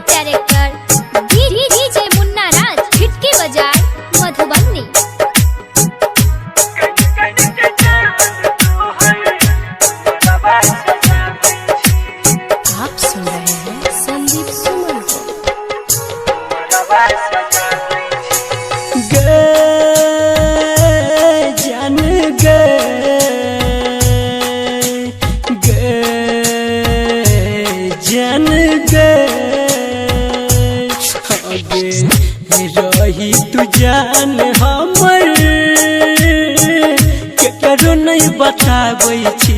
Director DJ मुन्ना राज खिड़की बाजार मधुबनी। आप सुन रहे हैं संदीप सुमन को। जान जान रही तू जान हमर केकरो नहीं बताबै छी।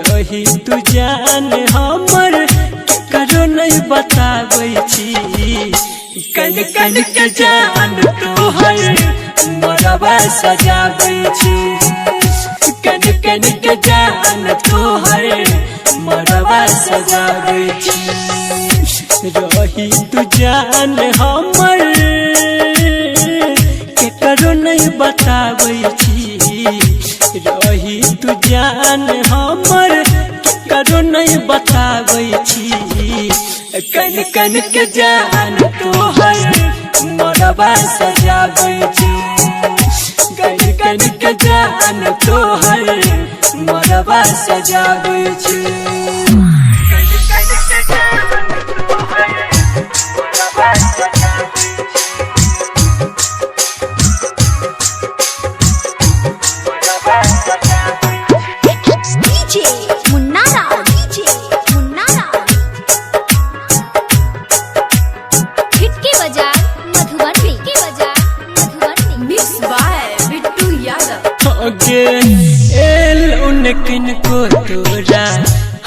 रही तू जान हमर केकरो नहीं बताबै छी। कन कन के जान तोहर मोरबा सजाबै छी। कन कन के जान तोहर मोरबा सजाबै छी। रही तू जान हमर केकरो नहीं बताबै छी। रही तू जान हमर केकरो नहीं बताबै छी। कन कन के जान तोहर मोरबा सजाबै छी। कन कन के जान तोहर मोरबा सजाबै छी। उनकिन को तोरा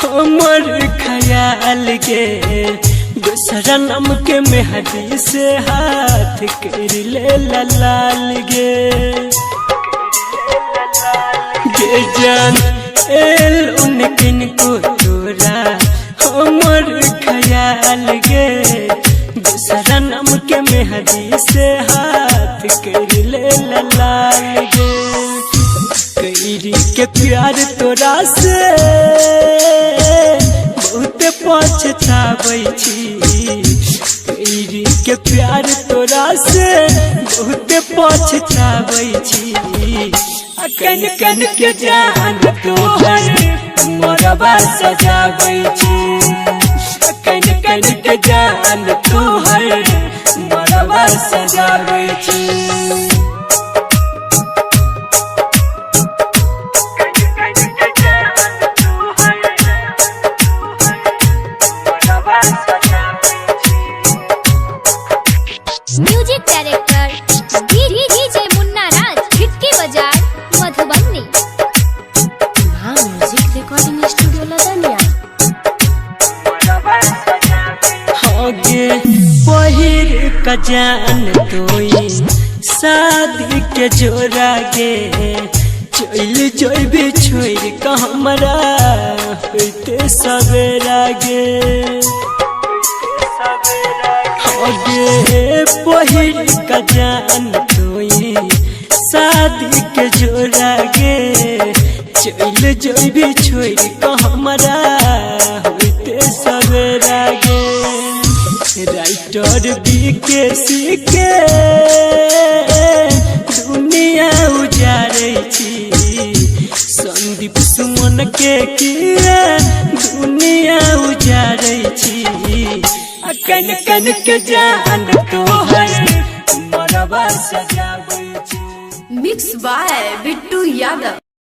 हमर ख्याल गे दूसरा नाम के मेहदी से हाथ कर ले लाल गे जान उनकिन को तोरा हमर ख्याल गे दूसरा नाम के मेहदी से हाथ कर ले लाल गे। कैरी के प्यार तोरा से बहुत पछताबै छी। कैरी के प्यार तोरा से बहुत पछताबै छी। कन कन के जान तोहर मोरबा सजाबै छी। कन कन के जान तोहर मोरबा सजाबै छी। म्यूजिक डायरेक्टर डीजे मुन्ना राज खिड़की बाजार मधुबनी। हाँ म्यूजिक रिकॉर्डिंग स्टूडियो लदनिया। पहिर का जान तोई शादी के जोड़ा गे चल जोबे छोड़ का हमरा होते सवेरा गे। पहिर का जान तोई शादी के जोड़ा गे चल जोबे छोड़ का हमरा होते सवेरा गे। राइटर बीके के दुनिया उजारै छी। संदीप सुमन के किया दुनिया उजारै छी। कन कन के जान तोहर मोरबा सजाबै छी। Mix by Bittu Yadav.